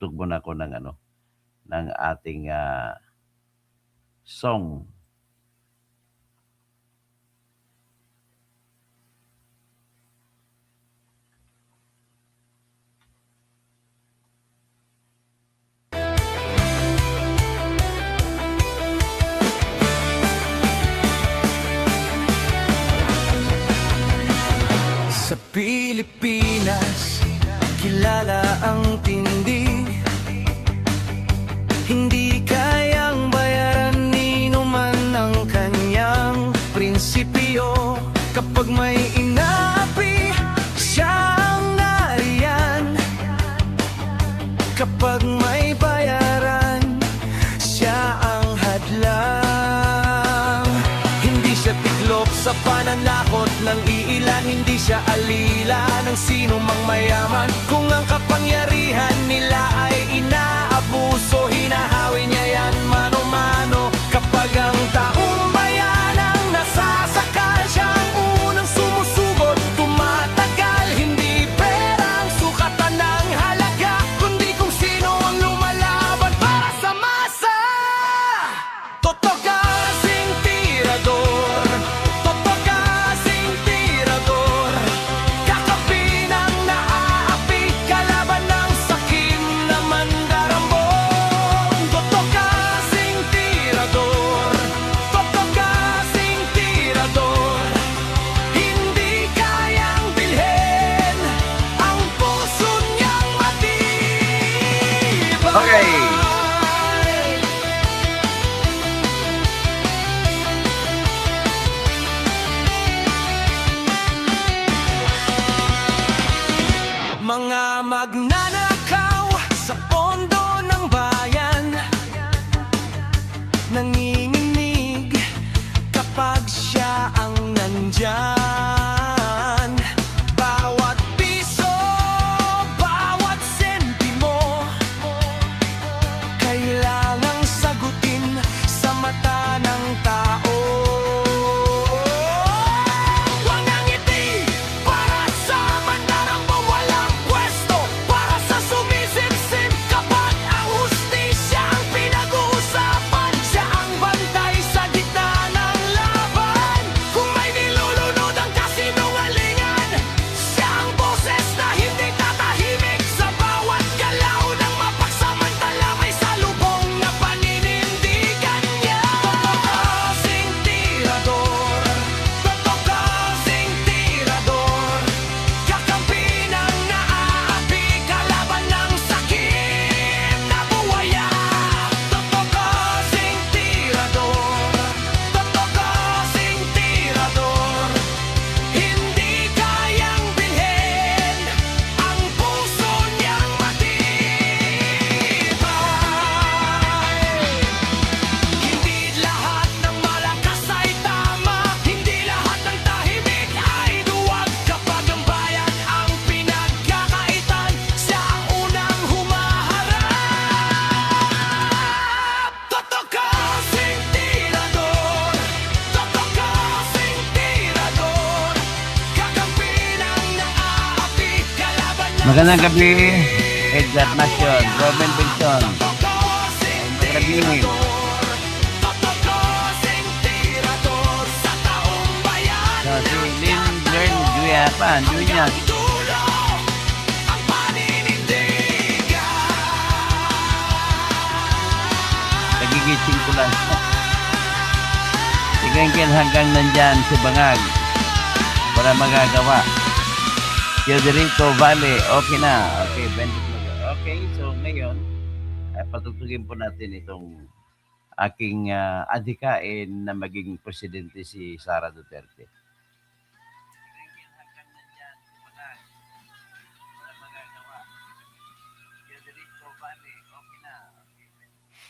tugtog muna ako ng ano, ng ating song. Sa Pilipinas, kilala ang tindi. Hindi kayang bayaran ni numan ang kanyang prinsipyo. Kapag may inaapi, siya ang nariyan. Kapag may bayaran, siya ang hadlang. Hindi siya tiklop sa pananakot ng iilan. Hindi siya alila ng sino mang mayaman. Kung ang kapangyarihan nila ay inaabuso, hinahawi niya yan mano-mano. Kapag ang taong bayan ang nasasakal, siya ang unang sumusugot, tumatagal. Hindi perang sukatan ng halaga, kundi kung sino ang lumalaban para sa masa. Totoo kasing tirador, totoo kasing tirador, kakampi ng naaapi, kalaban ng sakim na mandarambong. Totoo kasing tirador, totoo kasing tirador, hindi kayang bilhin ang puso niyang matibay. Okay. Mga magnanakaw sa pondo ng bayan, nanginginig kapag siya ang nandyan. Bawat piso, bawat sentimo, kailangang sagutin sa mata ng tao. Walang ngiti para sa mandarambong walang pwesto, para sa sumisip-sip kapag ang hustisya ang pinag-uusapan. Siya ang bantay sa gitna ng laban. Kung may nilulunod ang kasinungalingan, siya ang boses na hindi tatahimik. Sa bawat galaw ng mapagsamantala, may salubong na paninindigan niya. Totoo kasing tirador, totoo kasing tirador, kakampi ng naaapi, kalaban ng sakim na buwaya. Totoo kasing tirador, totoo kasing tirador, hindi kayang bilhin ang puso niyang matibay. Hindi lahat ng malakas ay tama, hindi lahat ng tahimik ay duwag. Kapag ang bayan ang pinagkakaitan, siya ang unang humaharap. Totoo kasing tirador, totoo kasing tirador, kakampi ng naaapi, kalaban ng Magandang gabi, Edgar Nation, Robin Benson. totoo kasing Magandang totoo kasing tirador sa taong bayan. So, si Lynn Glenn Juyapan, Junya. Dulo ang paninindigan. Nagigising ko lang. Tigangkin hanggang nandyan si Bangag. Wala magagawa. Teodorico Valley, okay na. Okay, okay, so ngayon, ay patutugin po natin itong aking adhikain na maging presidente si Sara Duterte.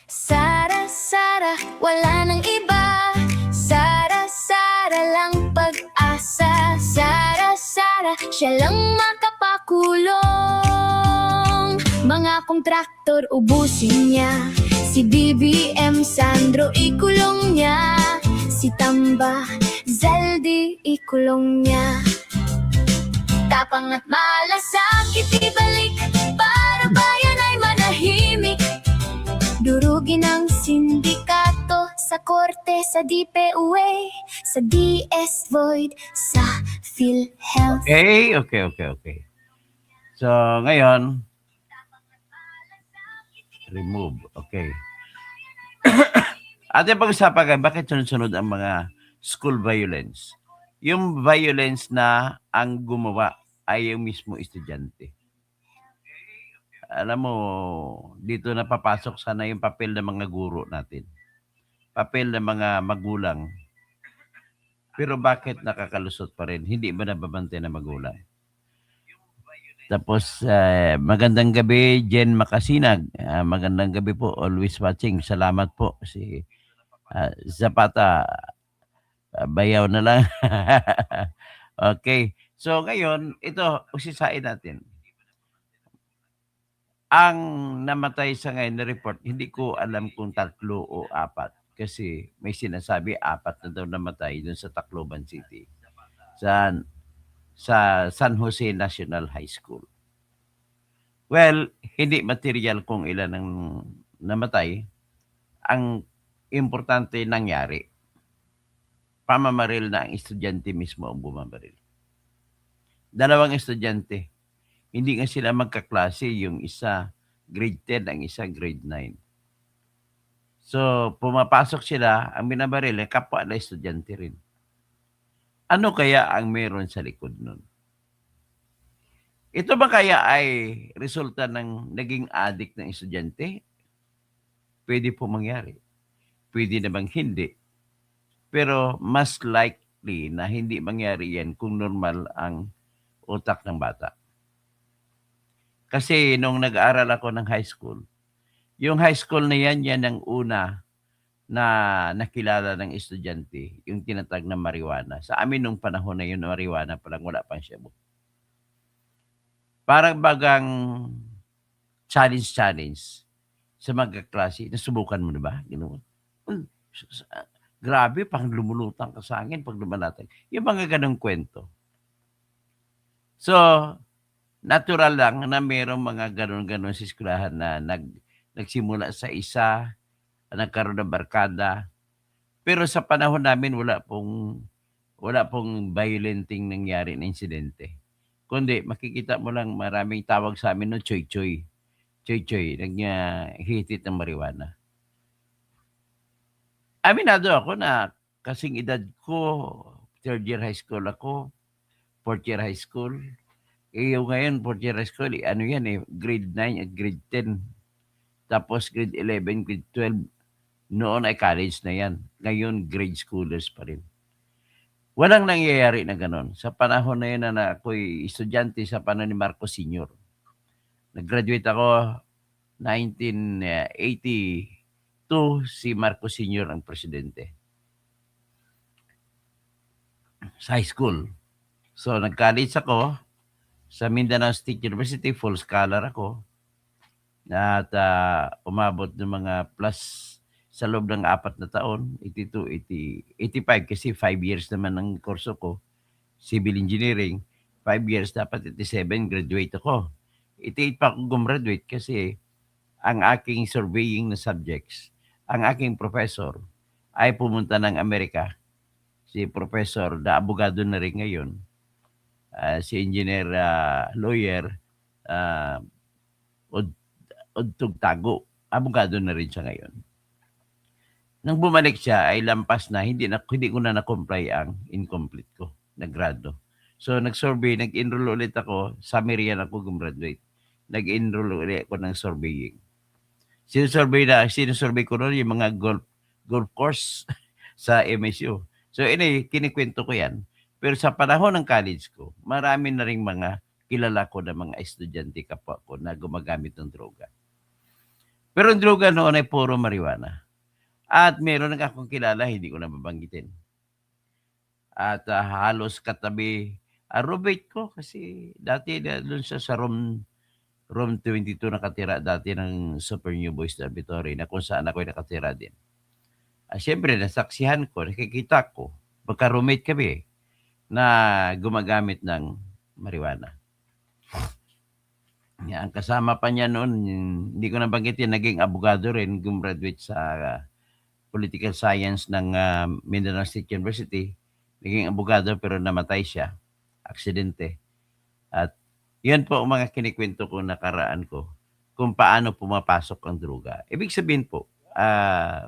Sara, Sara, wala nang iba. Sara, Sara lang pag-asa. Sara, Sara, siya lang makapakulong. Mga kontraktor ubusin niya. Si BBM Sandro ikulong niya. Si Tamba Zaldi ikulong niya. Tapang at malasakit ibalik para bayan ay manahimik. korte, sa DPUA, sa DS Void, sa PhilHealth. Okay. So, ngayon, remove. Okay. Ating pag-usapan bakit sunod-sunod ang mga school violence. Yung violence na ang gumawa ay yung mismo estudyante. Alam mo, dito na papasok sana yung papel ng mga guro natin. Papel ng mga magulang. Pero bakit nakakalusot pa rin? Hindi ba nababante na magulang? Tapos, magandang gabi, Jen Makasinag. Magandang gabi po, always watching. Salamat po. Si Zapata, bayaw na lang. Okay. So, ngayon, ito, usisain natin. Ang namatay sa ngayon na report, hindi ko alam kung 3 o 4. Kasi may sinasabi 4 na daw namatay dun sa Tacloban City. Sa San Jose National High School. Well, hindi material kung ilan ang namatay. Ang importante nangyari, pamamaril na ang estudyante mismo ang bumabaril. 2 estudyante. Hindi nga sila magkaklase, yung isa grade 10, ang isa grade 9. So, pumapasok sila, ang binabaril ay kapwa na estudyante rin. Ano kaya ang meron sa likod nun? Ito ba kaya ay resulta ng naging addict ng estudyante? Pwede po mangyari. Pwede namang hindi. Pero mas likely na hindi mangyari yan kung normal ang utak ng bata. Kasi nung nag-aaral ako ng high school, yung high school na yan ang una na nakilala ng estudyante, yung tinatag na marijuana. Sa amin nung panahon na yun, marijuana pa lang, wala pang shabu. Parang bagang challenge sa magkaklase. Nasubukan mo na ba? Ganoon. Grabe, pang lumulutang ka sa akin pag lumalatag. Yung mga ganong kwento. So, natural lang na mayroong mga ganon-ganon sa eskwelahan na nagsimula sa isa, nagkaroon ng barkada. Pero sa panahon namin, wala pong violenting nangyari na insidente. Kundi makikita mo lang maraming tawag sa amin no choy-choy. Choy-choy, naghihitit ng marijuana. Aminado ako na kasing edad ko, 3rd year high school ako, 4th year high school. Yung ngayon, 4th year high school, ano yan grade 9 at grade 10. Tapos grade 11, grade 12. Noon ay college na yan. Ngayon, grade schoolers pa rin. Walang nangyayari na ganon. Sa panahon na yun na ako'y estudyante sa panahon ni Marcos Sr. Nag-graduate ako 1982, si Marcos Sr. ang presidente. Sa high school. So, nag-college ako sa Mindanao State University, full scholar ako. At umabot ng mga plus sa loob ng 4 na taon, 82, 85, kasi 5 years naman ang kurso ko, civil engineering, 5 years, dapat 87, graduate ako. 88 pa ako gumraduate kasi ang aking surveying na subjects, ang aking professor ay pumunta ng Amerika. Si professor, na abogado na rin ngayon, si engineer, lawyer, Udtog Tago, abogado na rin siya ngayon. Nang bumalik siya ay lampas na, hindi ko na na-comply ang incomplete ko, nag-grado. So nag-survey, nag-enroll ulit ako, sa Merian ako gumraduate. Nag-enroll ulit ako ng surveying. Sinusurvey ko noon yung mga golf course sa MSU. So kinikwento ko yan. Pero sa panahon ng college ko, marami na rin mga kilala ko na mga estudyante kapwa ko na gumagamit ng droga. Pero ang droga noon ay puro marijuana. At meron na akong kilala, hindi ko na mabanggitin. At halos katabi, roommate ko kasi dati doon sa room 22 nakatira dati ng Super New Boys Dormitory na kung saan ako'y nakatira din. Siyempre, nasaksihan ko, nakikita ko, magka-roommate kami na gumagamit ng marijuana. Ang kasama pa niya noon, hindi ko nabanggitin, naging abogado rin, gumraduate sa political science ng Mindanao State University. Naging abogado pero namatay siya. Aksidente. At yun po ang mga kinikwento ko nakaraan ko kung paano pumapasok ang droga. Ibig sabihin po,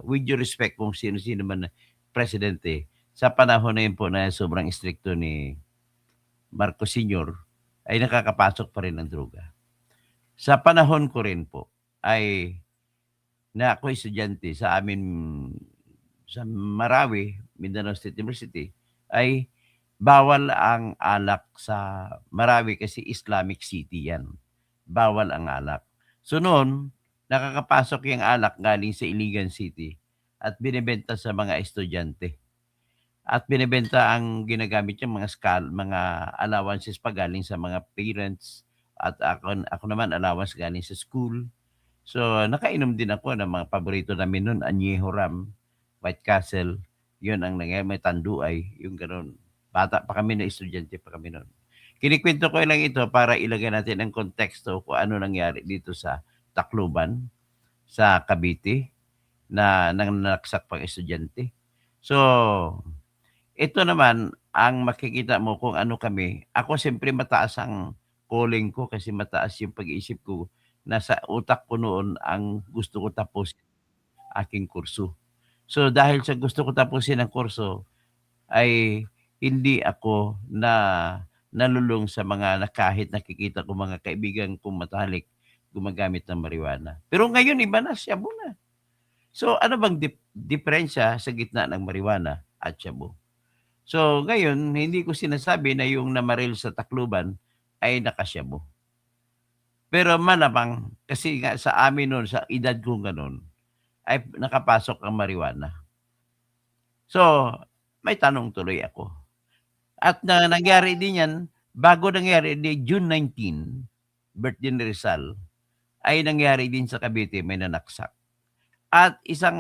with due respect kung sino-sino man na presidente, sa panahon na yun po na sobrang stricto ni Marcos Sr., ay nakakapasok pa rin ng droga. Sa panahon ko rin po, ay na ako estudyante sa amin sa Marawi, Mindanao State University, ay bawal ang alak sa Marawi kasi Islamic city yan. Bawal ang alak. So noon, nakakapasok yung alak galing sa Iligan City at binibenta sa mga estudyante. At binibenta ang ginagamit yung mga allowances pa galing sa mga parents at ako naman allowance galing sa school. So nakainom din ako ng mga paborito namin noon, Añejo Ram, White Castle, yun ang nangyayari, may Tanduay, yung gano'n. Bata pa kami na estudyante pa kami noon. Kinikwento ko lang ito para ilagay natin ang konteksto kung ano nangyari dito sa Tacloban, sa Cavite, na nanaksak pang estudyante. So, ito naman, ang makikita mo kung ano kami. Ako siyempre mataas ang calling ko kasi mataas yung pag-iisip ko. Nasa utak ko noon ang gusto ko tapos aking kurso. So dahil sa gusto ko tapusin ang kurso, ay hindi ako nalulong sa mga kahit nakikita ko mga kaibigan kong matalik gumagamit ng marijuana. Pero ngayon iba na, shabu na. So ano bang diferensya sa gitna ng marijuana at shabu? So ngayon, hindi ko sinasabi na yung namaril sa Tacloban ay nakasyabu. Pero malamang, kasi nga sa amin noon, sa edad kong ganun, ay nakapasok ang marijuana. So, may tanong tuloy ako. At nangyari din yan, bago nangyari di June 19, birthday ni Rizal, ay nangyari din sa Cavite, may nanaksak. At isang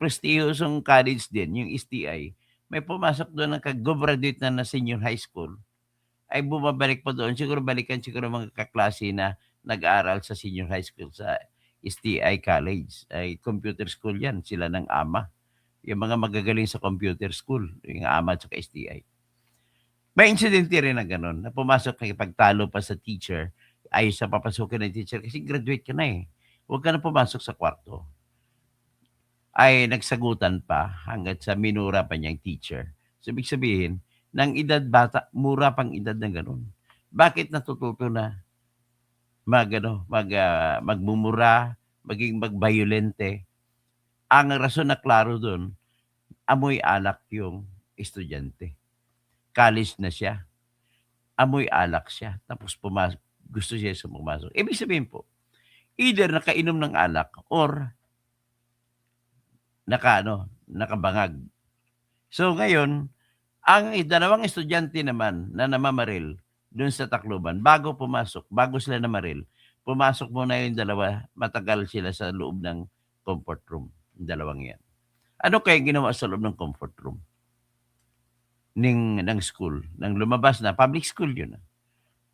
prestihosong college din, yung STI, may pumasok doon ng kag-graduate na senior high school, ay bumabalik pa doon. Siguro balikan siguro mga kaklase na nag-aaral sa senior high school sa STI College. Ay computer school yan, sila ng ama. Yung mga magagaling sa computer school, yung ama at saka STI. May incident rin na gano'n, na pumasok na pagtalo pa sa teacher, ay sa papasukin ng teacher, kasi graduate ka na eh. Huwag ka na pumasok sa kwarto. Ay nagsagutan pa hanggat sa minura pa niyang teacher. So, ibig sabihin, ng edad bata, mura pang edad na gano'n. Bakit natututo na magmumura, maging magbayolente? Ang rason na klaro doon, amoy alak yung estudyante. College na siya. Amoy alak siya. Tapos gusto siya pumasok. Ibig sabihin po, either nakainom ng alak or nakabangag. So ngayon, ang dalawang estudyante naman na namamaril doon sa Tacloban, bago sila namaril, pumasok muna yung dalawa, matagal sila sa loob ng comfort room, yung dalawang yan. Ano kaya ginawa sa loob ng comfort room? Ng school, nang lumabas na, public school yun.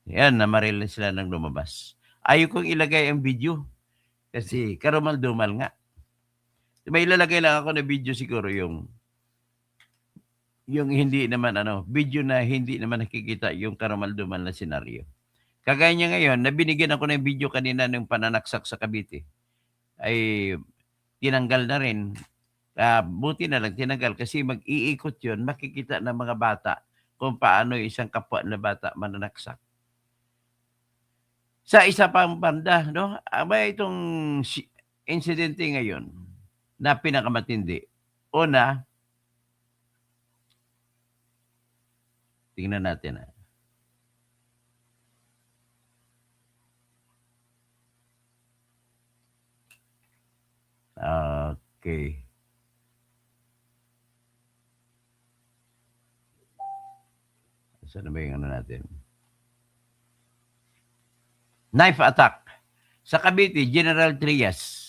Yan, namaril na sila nang lumabas. Ayaw kong ilagay ang video kasi karumal-dumal nga. May ilalagay lang ako na video siguro yung hindi naman video na hindi naman nakikita yung karumal-dumal na senaryo. Kagaya niya ngayon, nabinigyan ako ng video kanina ng pananaksak sa Cavite. Ay tinanggal na rin. Buti na lang tinanggal kasi mag-iikot yun, makikita ng mga bata kung paano isang kapwa na bata mananaksak. Sa isa pang banda, may itong insidente ngayon na pinakamatindi. Una, tingnan natin. Okay. Saan na ba yung natin? Knife attack. Sa Cavite, General Trias.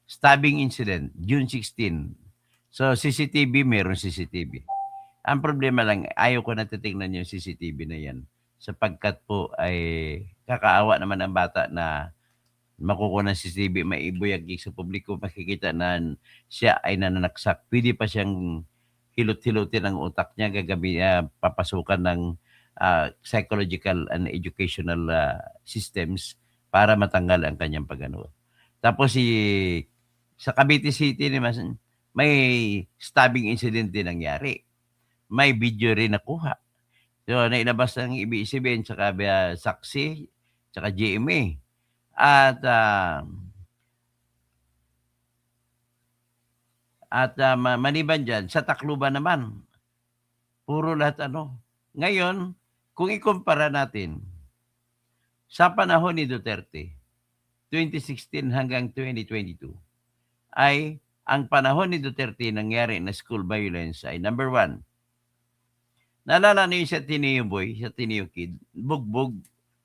Stabbing incident, June 16. So, CCTV, meron CCTV. Ang problema lang, ayaw ko na titingnan yung CCTV na yan. Sapagkat po ay kakaawa naman ang bata na makukuha ng CCTV, maibuyagig sa publiko, makikita na siya ay nananaksak. Pwede pa siyang hilot-hilotin ang utak niya, papasukan ng psychological and educational systems para matanggal ang kanyang pagano. Tapos sa Cavite City naman, may stabbing incident din nangyari. May video rin nakuha. So, nailabas ng EBCBN, saka saksi, saka GMA. At maliban dyan, sa Tacloban naman, puro lahat ano. Ngayon, kung ikumpara natin, sa panahon ni Duterte, 2016 hanggang 2022, ay ang panahon ni Duterte nangyari na school violence ay number 1. Naalala niyo sa Tineo Boy, sa Tineo Kid, bugbog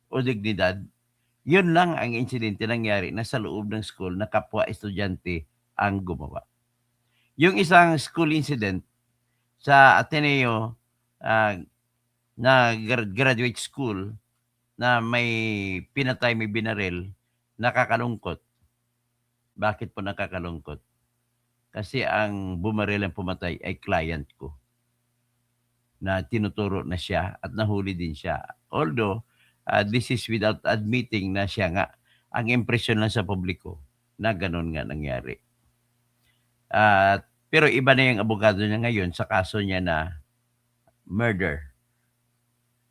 o dignidad, yun lang ang insidente nangyari na sa loob ng school na kapwa estudyante ang gumawa. Yung isang school incident sa Ateneo na graduate school na may pinatay, may binaril, nakakalungkot. Bakit po nakakalungkot? Kasi ang bumaril ang pumatay ay client ko na tinuturo na siya at nahuli din siya. Although, this is without admitting na siya nga, ang impression lang sa publiko na ganun nga nangyari. Pero iba na yung abogado niya ngayon sa kaso niya na murder.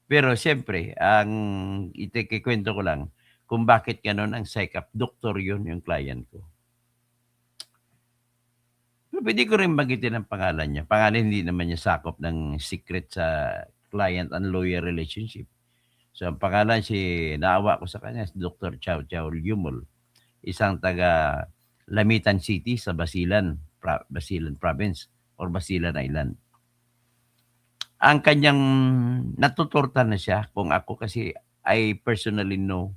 Pero siyempre, ang itikikwento ko lang kung bakit ganun ang psych-up. Doktor yun, yung client ko. Pero pwede ko rin bagitin ang pangalan niya. Pangalan hindi naman niya sakop ng secret sa client and lawyer relationship. So, ang pangalan naawa ko sa kanya, si Dr. Chow Chow Yumol. Isang taga Lamitan City sa Basilan Province or Basilan Island. Ang kanyang natutorta na siya kung ako kasi I personally know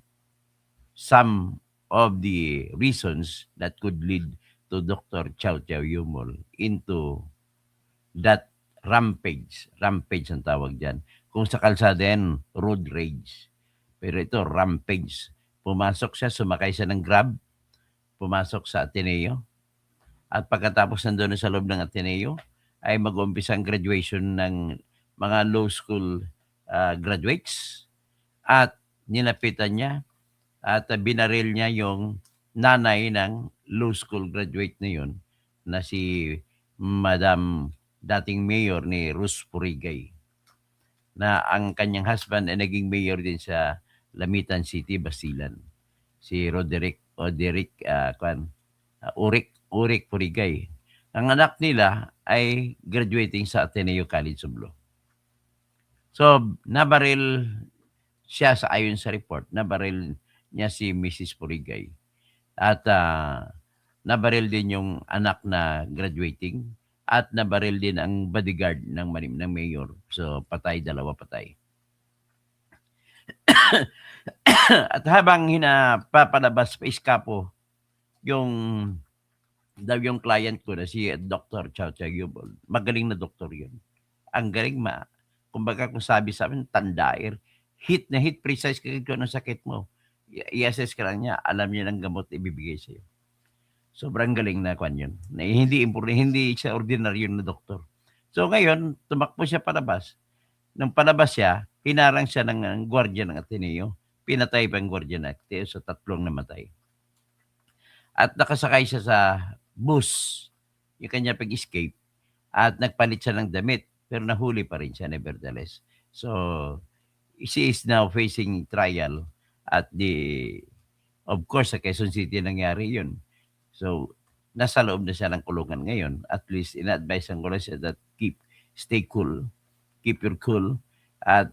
some of the reasons that could lead to Dr. Chow Chow Yumol into that rampage. Rampage ang tawag dyan. Kung sa kalsada yan, road rage. Pero ito, rampage. Pumasok siya, sumakay siya ng Grab, pumasok sa Ateneo, at pagkatapos nandun sa loob ng Ateneo, ay mag-umpisa ang graduation ng mga law school graduates, at nilapitan niya at binaril niya yung nanay ng law school graduate na yun, na si Madam dating mayor ni Rus Purigay, na ang kanyang husband ay naging mayor din sa Lamitan City, Basilan. Si Urik Purigay. Ang anak nila ay graduating sa Ateneo College of Law. So, nabaril siya ayon sa report, nabaril niya si Mrs. Purigay. At nabaril din yung anak na graduating, at nabaril din ang bodyguard ng mayor. So, dalawa patay. At habang papalabas pa iskapo yung client ko na si Dr. Chow Chow Yumol, magaling na doktor yun. Ang galing kumbaga kung sabi sa amin, tandair, hit precise kung anong sakit mo. I-assess ka lang niya, alam niya ng gamot ibibigay sa'yo. Sobrang galing na kwan yun. Na hindi siya ordinaryo na doktor. So ngayon, tumakbo siya palabas. Nung palabas siya, hinarang siya ng gwardiya ng Ateneo. Pinatay pa ang gwardiya ng Ateneo, so 3 namatay. At nakasakay siya sa bus, yung kanya pag-escape, at nagpalit siya ng damit, pero nahuli pa rin siya nevertheless. So, she is now facing trial at of course, sa Quezon City nangyari yun. So, nasa loob na siya ng kulungan ngayon. At least, ina-advise ko na siya that stay cool, keep your cool, at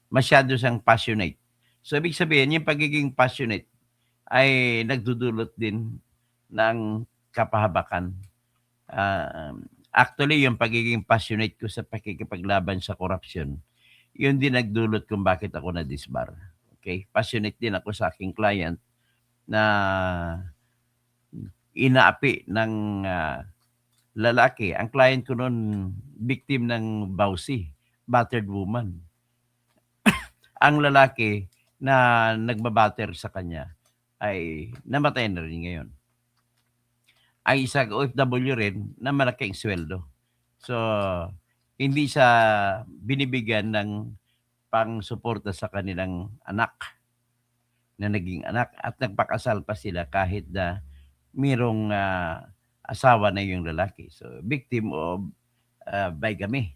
masyado siyang passionate. So, ibig sabihin, yung pagiging passionate ay nagdudulot din ng kapahabakan. Actually, yung pagiging passionate ko sa pakikipaglaban sa korupsyon, yun din nagdulot kung bakit ako na-disbar. Okay? Passionate din ako sa aking client na inaapi ng lalaki. Ang client ko noon, victim ng bawsi, battered woman. Ang lalaki na nagbabatter sa kanya ay namatay na rin ngayon. Ay isang OFW rin na malaking sweldo. So, hindi siya binibigyan ng pang-suporta sa kanilang anak na naging anak at nagpakasal pa sila kahit na mayroong asawa na yung lalaki. So, victim of bigamy.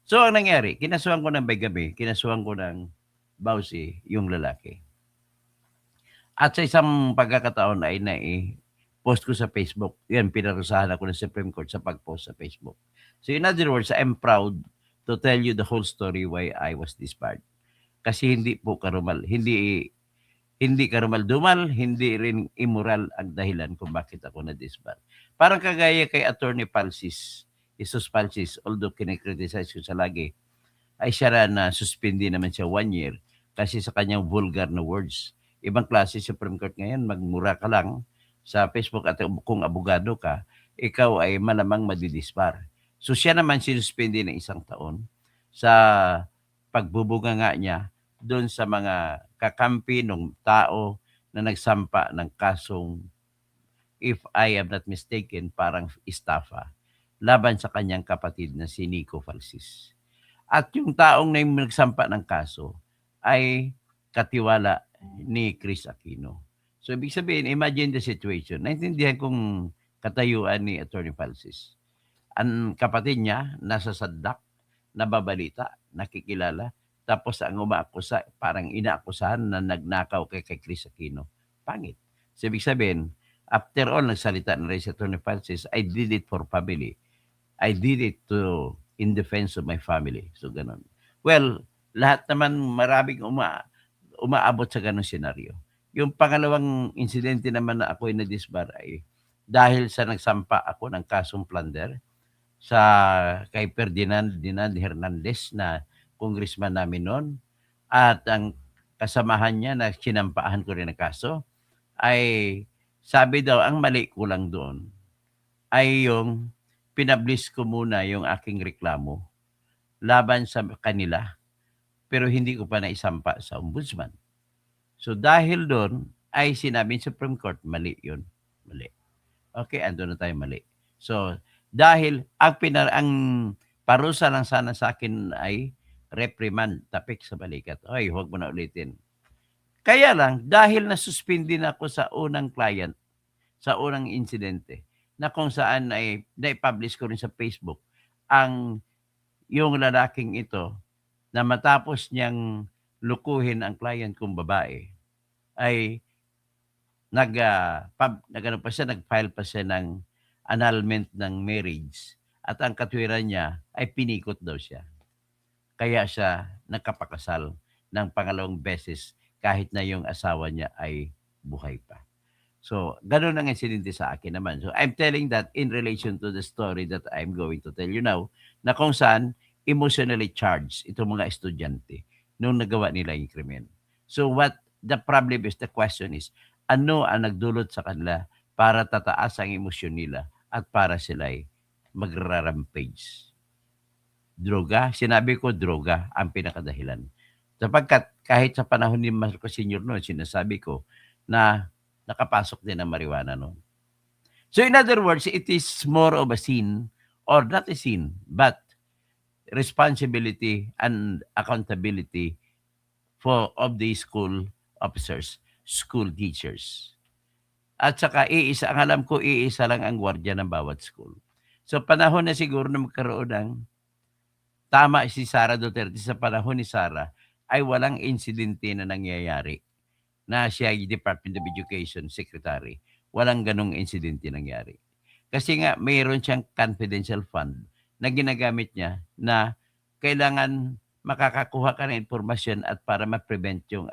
So, ang nangyari, kinasuhan ko ng bigamy, kinasuhan ko ng bawsi yung lalaki. At sa isang pagkakataon ay post ko sa Facebook. Yan, pinarusahan ako ng Supreme Court sa pag-post sa Facebook. So in other words, I'm proud to tell you the whole story why I was disbarred. Kasi hindi po karumal, hindi karumal-dumal, hindi rin immoral ang dahilan kung bakit ako na-disbar. Parang kagaya kay Attorney Palsis, Jesus Palsis, although kinikriticize ko sa lagi, ay siya na suspindi naman siya 1 year kasi sa kanyang vulgar na words. Ibang klase Supreme Court ngayon, magmura ka lang sa Facebook at kung abogado ka, ikaw ay malamang madidisbar. So siya naman sinuspindi ng 1 taon sa pagbubuga nga niya doon sa mga kakampi ng tao na nagsampa ng kasong, if I am not mistaken, parang estafa laban sa kanyang kapatid na si Nico Falsis. At yung taong na nagsampa ng kaso ay katiwala ni Chris Aquino. So, ibig sabihin, imagine the situation. Naintindihan kong katayuan ni Attorney Falsis. Ang kapatid niya, nasa saddak, nababalita, nakikilala, tapos ang umaakusa, parang inaakusahan na nagnakaw kay Chris Aquino. Pangit. So, ibig sabihin, after all, nagsalita na rin si Attorney Falsis, I did it for family. I did it in defense of my family. So, ganun. Well, lahat naman maraming umaabot sa ganung senaryo. Yung pangalawang insidente naman na ako'y na-disbar ay dahil sa nagsampa ako ng kasong plunder sa kay Ferdinand Hernandez na congressman namin noon at ang kasamahan niya na sinampahan ko rin ng kaso ay sabi daw ang mali ko lang doon ay yung pinablis ko muna yung aking reklamo laban sa kanila pero hindi ko pa naisampa sa ombudsman. So dahil doon ay sinabi sa Supreme Court, mali yun. Mali. Okay, ando na tayo mali. So dahil ang parusa lang sana sa akin ay reprimand, tapik sa balikat. Ay, huwag mo na ulitin. Kaya lang, dahil nasuspindi na ako sa unang client, sa unang insidente, na kung saan ay na-publish ko rin sa Facebook, yung lalaking ito, na matapos niyang lukuhin ang client kong babae, ay nag-file pa siya ng annulment ng marriage at ang katwiran niya ay pinikot daw siya. Kaya siya nagkapakasal ng pangalawang beses kahit na yung asawa niya ay buhay pa. So, ganun ang insidente sa akin naman. So, I'm telling that in relation to the story that I'm going to tell you now, na kung saan emotionally charged itong mga estudyante nung nagawa nila yung krimen. So, what the problem is, the question is, ano ang nagdulot sa kanila para tataas ang emosyon nila at para sila'y magra-rampage? Droga, sinabi ko droga ang pinakadahilan. Sapagkat kahit sa panahon ni Marcos Sr. noon, sinasabi ko na nakapasok din ang marijuana noon. So in other words, it is more of a sin, or not a sin, but responsibility and accountability of the school officers, school teachers. At saka ang alam ko, iisa lang ang gwardiya ng bawat school. So panahon na siguro na magkaroon ng tama si Sara Duterte sa panahon ni Sara ay walang insidente na nangyayari na siya ay Department of Education Secretary. Walang ganong insidente nangyari. Kasi nga mayroon siyang confidential fund na ginagamit niya na kailangan makakakuha ka ng informasyon at para ma-prevent yung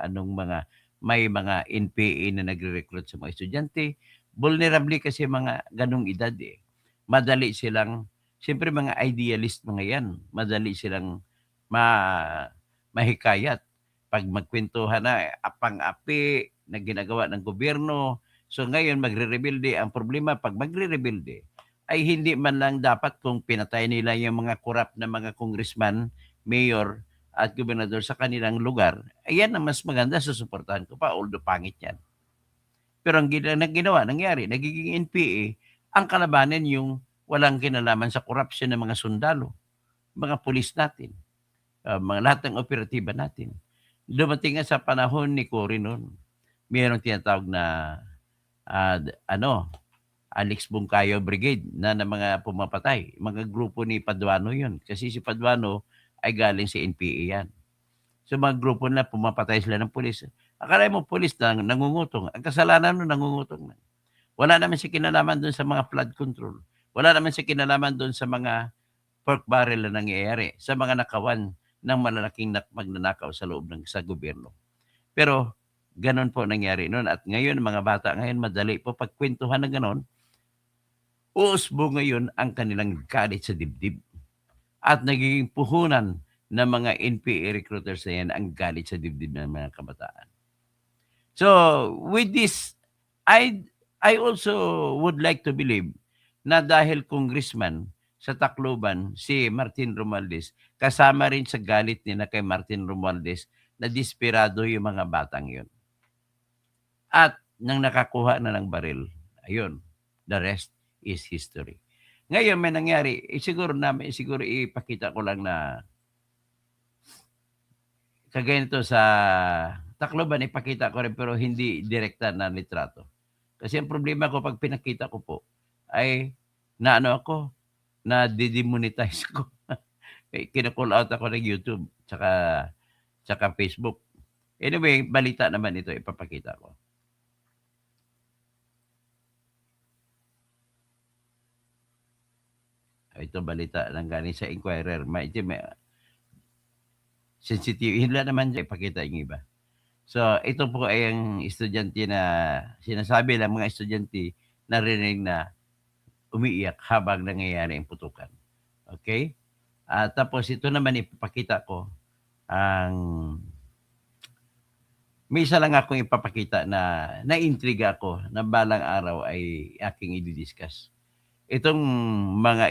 may mga NPA na nagre-recruit sa mga estudyante. Vulnerable kasi mga ganong edad eh. Madali silang, siyempre mga idealist mga yan, madali silang mahikayat. Pag magkwentuhan na apang-api na ginagawa ng gobyerno, so ngayon magre-rebelde. Ang problema, pag magre-rebelde, ay hindi man lang dapat kung pinatay nila yung mga corrupt na mga congressman, mayor, at gobernador sa kanilang lugar, ayan ang mas maganda, susuportahan ko pa, although pangit yan. Pero ang ginawa, nangyari, nagiging NPA, ang kalabanan yung walang kinalaman sa korupsyon ng mga sundalo, mga pulis natin, mga lahat ng operatiba natin. Dumating nga sa panahon ni Cory noon, mayroong tinatawag na Alex Bungkayo Brigade na ng mga pumapatay. Mga grupo ni Paduano yun. Kasi si Paduano ay galing sa NPA yan. So mga grupo na pumapatay sila ng pulis. Akala mo pulis na nangungutong. Ang kasalanan nun, nangungutong na. Wala naman si kinalaman doon sa mga flood control. Wala naman si kinalaman doon sa mga pork barrel na nangyayari, sa mga nakawan ng malalaking magnanakaw sa loob ng sa gobyerno. Pero ganon po nangyari noon. At ngayon, mga bata ngayon, madali po pagkwentuhan ng ganon, uusbo ngayon ang kanilang galit sa dibdib. At nagiging puhunan ng mga NPA recruiters na yan ang galit sa dibdib ng mga kabataan. So, with this, I also would like to believe na dahil congressman sa Tacloban, si Martin Romualdez, kasama rin sa galit nila kay Martin Romualdez na desperado yung mga batang yun. At nang nakakuha na ng baril, ayun, the rest is history. Ngayon may nangyari, siguro ipakita ko lang na kagaya nito sa Tacloban, ipakita ko rin pero hindi direkta na litrato. Kasi ang problema ko pag pinakita ko po ay na-demonetize ko. Kina-call out ako ng YouTube tsaka Facebook. Anyway, balita naman ito, ipapakita ko. Ito balita lang galing sa Inquirer. May sensitive. Hindi naman ipakita yung iba. So, ito po ay ang estudyante na sinasabi ng mga estudyante narinig na umiiyak habang nangyayari ang putukan. Okay? Tapos ito naman ipapakita ko ang may isa lang akong ipapakita na naintriga ako na balang araw ay aking i-discuss. Itong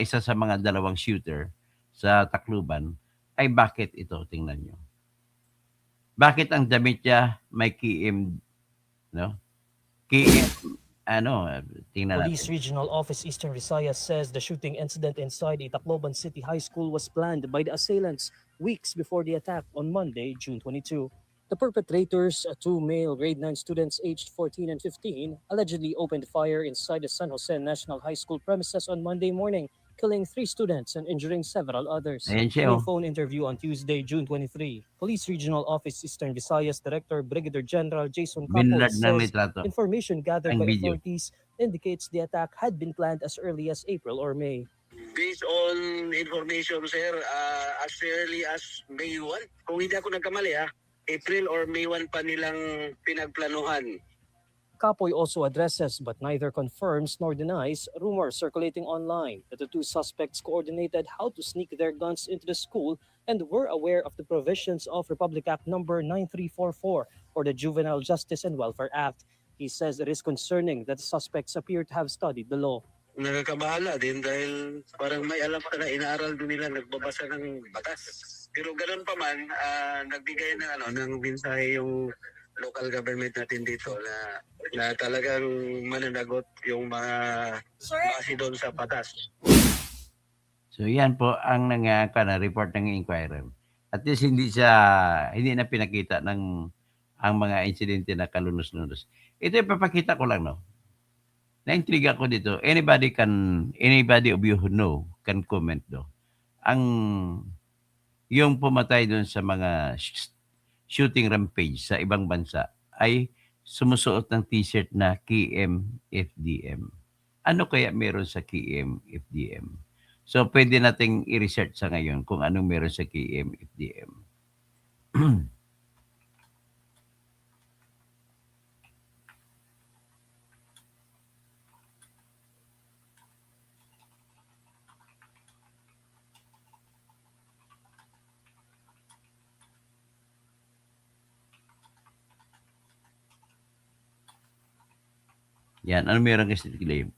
isa sa mga dalawang shooter sa Tacloban ay bakit ito? Tingnan nyo. Bakit ang damit niya may KM, no? KM, tingnan Police natin. Regional Office Eastern Visayas says the shooting incident inside a Tacloban City High School was planned by the assailants weeks before the attack on Monday, June 22. The perpetrators, two male grade 9 students aged 14 and 15, allegedly opened fire inside the San Jose National High School premises on Monday morning, killing 3 students and injuring several others. Ayan siya, In oh. a phone interview on Tuesday, June 23, Police Regional Office Eastern Visayas Director Brigadier General Jason Binlad Capos ng says litrato. information gathered Ang by video. authorities indicates the attack had been planned as early as April or May. Based on information, sir, as early as May 1. Kung hindi ako nagkamali, April or May 1 pa nilang pinagplanuhan. Kapoy also addresses but neither confirms nor denies rumors circulating online that the two suspects coordinated how to sneak their guns into the school and were aware of the provisions of Republic Act number 9344 or the Juvenile Justice and Welfare Act. He says it is concerning that the suspects appear to have studied the law. Nakakabahala din dahil parang may alam ka na inaaral din nila, nagbabasa ng batas. Pero ganun pa man, nagbigay ng mensahe yung local government natin dito na talagang mananagot yung mga base doon sa batas. So yan po ang report ng Inquirer. At least hindi na pinakita ng ang mga insidente na kalunos-lunos. Ito ipapakita ko lang, no? Na-intriga ko dito. Anybody of you who know can comment, do. Yung pumatay doon sa mga shooting rampage sa ibang bansa ay sumusuot ng t-shirt na KM-FDM. Ano kaya meron sa KM-FDM? So, pwede nating i-research sa ngayon kung anong meron sa KM-FDM. Yan, ano meron kasi claim?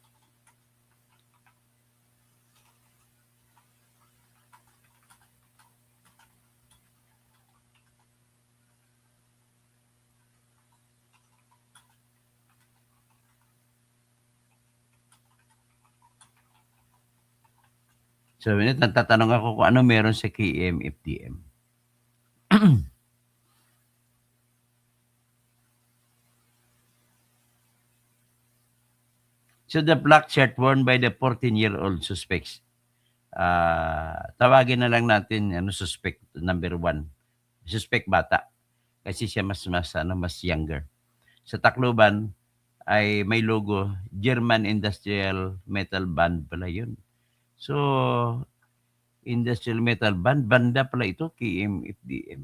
So, natatanong ako kung ano meron sa KM-FDM. So, the black shirt worn by the 14-year-old suspects, tawagin na lang natin suspect number 1. Suspect bata. Kasi siya mas younger. Sa Tacloban ay may logo, German Industrial Metal Band pala yun. So, Industrial Metal Band, banda pala ito, KM-FDM.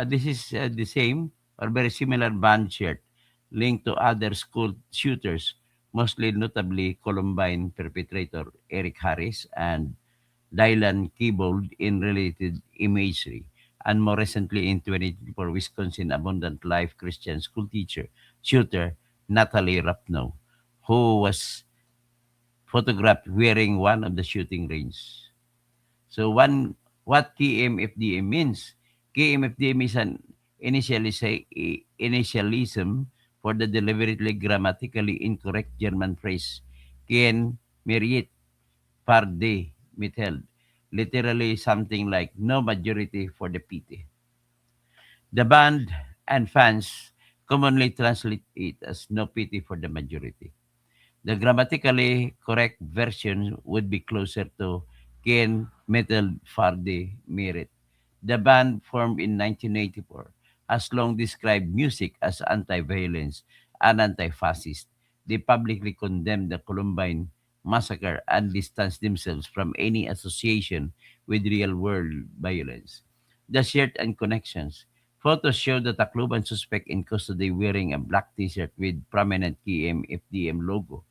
This is the same or very similar band shirt linked to other school shooters, mostly notably Columbine perpetrator Eric Harris and Dylan Klebold in related imagery. And more recently in 2024, Wisconsin Abundant Life Christian school teacher, shooter Natalie Rapnoe, who was photographed wearing one of the shooting range. So what KMFDM means? KMFDM is an initialism for the deliberately grammatically incorrect German phrase "Kein Merit Parde mitheld," literally something like "no majority for the pity." The band and fans commonly translate it as "no pity for the majority." The grammatically correct version would be closer to Ken Metal Farde Merit. The band, formed in 1984, has long described music as anti-violence and anti-fascist. They publicly condemned the Columbine massacre and distanced themselves from any association with real-world violence. The shirt and connections. Photos show the Tacloban suspect in custody wearing a black t-shirt with prominent KM-FDM logo,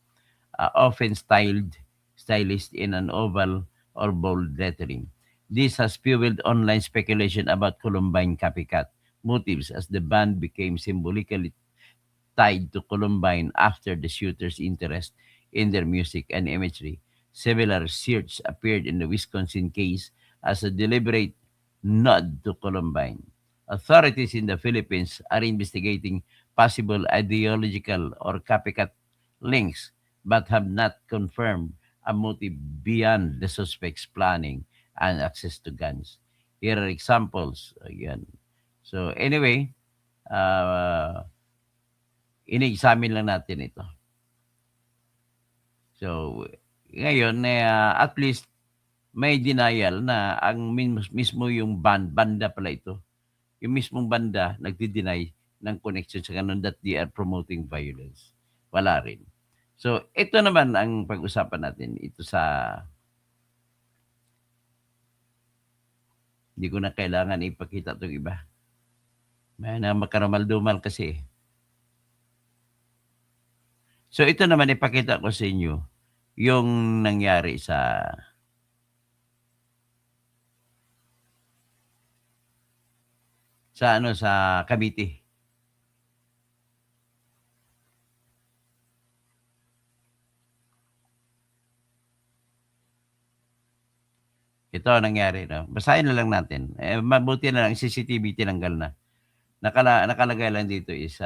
often stylized in an oval or bold lettering. This has fueled online speculation about Columbine copycat motives as the band became symbolically tied to Columbine after the shooter's interest in their music and imagery. Similar shirts appeared in the Wisconsin case as a deliberate nod to Columbine. Authorities in the Philippines are investigating possible ideological or copycat links but have not confirmed a motive beyond the suspect's planning and access to guns. Here are examples. Again. So anyway, ini-examine lang natin ito. So, ngayon, at least may denial na ang mismo yung banda pala ito. Yung mismong banda nagdi-deny ng connection sa ganun that they are promoting violence. Wala rin. So, ito naman ang pag-usapan natin. Ito sa... Hindi ko na kailangan ipakita itong iba. May na makaramal-dumal kasi. So, ito naman ipakita ko sa inyo yung nangyari sa Cavite. Ito ang nangyari, no? Basahin na lang natin. Mabuti na lang CCTV tinanggal na. Nakalagay lang dito is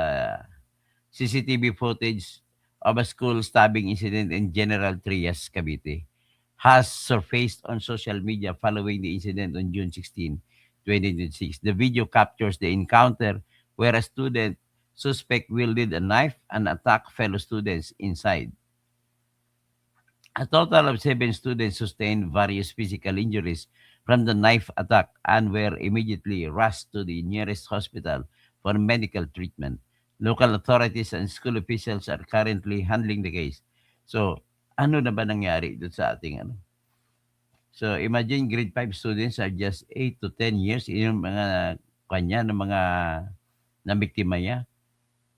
CCTV footage of a school stabbing incident in General Trias, Cavite has surfaced on social media following the incident on June 16, 2026. The video captures the encounter where a student suspect wielded a knife and attacked fellow students inside. A total of 7 students sustained various physical injuries from the knife attack and were immediately rushed to the nearest hospital for medical treatment. Local authorities and school officials are currently handling the case. So, ano na ba nangyari doon sa ating ano? So, imagine grade 5 students are just 8 to 10 years yung mga ng mga nabiktima niya.